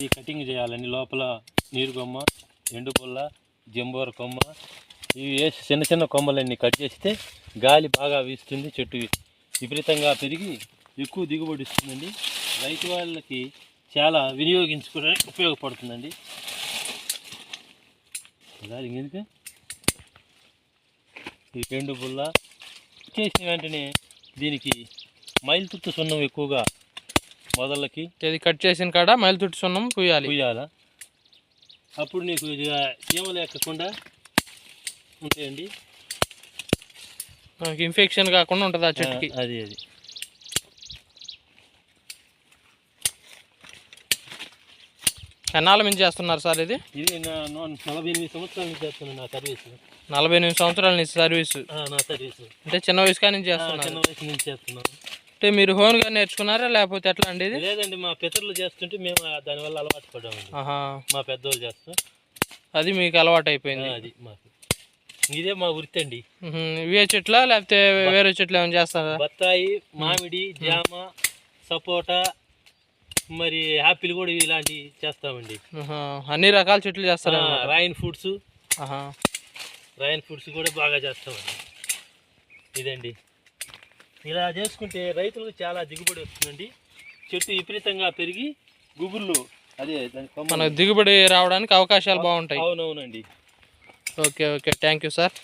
ఈ కటింగ్ చేయాలండి. లోపల నీరు కొమ్మ, ఎండు పుల్ల, జంబోర కొమ్మ ఇవి వేసి చిన్న చిన్న కొమ్మలన్నీ కట్ చేస్తే గాలి బాగా వీస్తుంది, చెట్టు విపరీతంగా పెరిగి ఎక్కువ దిగుబడి ఇస్తుందండి. రైతు వాళ్ళకి చాలా వినియోగించుకోవడానికి ఉపయోగపడుతుందండి. ఎందుకు ఈ ఎండు పుల్ల చేసిన వెంటనే దీనికి మైలుతుట్టు సున్నం ఎక్కువగా మొదళ్ళకి కట్ చేసిన కాడ మైలుతుట్టు సున్నం పూయాలా. అప్పుడు నీకు చీమలు ఎక్కకుండా ఉంటాయండి, ఇన్ఫెక్షన్ కాకుండా ఉంటుంది ఆ చెట్టుకి. అది ఎన్నాళ్ళ నుంచి చేస్తున్నారు సార్ ఇది? 48 సంవత్సరాల నుంచి చేస్తున్నాను నా సర్వీస్. 48 సంవత్సరాల నుంచి సర్వీస్ నా సర్వీస్ అంటే చిన్న వయసు నుంచి చేస్తున్నారు? చిన్న వయసు నుంచి చేస్తున్నాను. అంటే మీరు హోన్గా నేర్చుకున్నారా లేకపోతే ఎట్లా అండి ఇది? లేదండి, మా పితరులు చేస్తుంటే మేము దానివల్ల అలవాటు పడ్డామండి. మా పెద్దోళ్ళు చేస్తాం, అది మీకు అలవాటు అయిపోయింది. అది మాకు ఇదే మా వృత్తి అండి. ఇవే చెట్ల లేకపోతే వేరే చెట్లు ఏమైనా చేస్తారా? బత్తాయి, మామిడి, జామ, సపోటా, మరి యాపిల్ కూడా ఇలాంటివి చేస్తామండి. అన్ని రకాల చెట్లు చేస్తారా? రాయన్ ఫ్రూట్స్ కూడా బాగా చేస్తామండి. ఇదండి, ఇలా చేసుకుంటే రైతులకు చాలా దిగుబడి వస్తుందండి. చెట్టు విపరీతంగా పెరిగి గుబుర్లు మనకు దిగుబడి రావడానికి అవకాశాలు బాగుంటాయి. అవునవునండి. Okay thank you sir.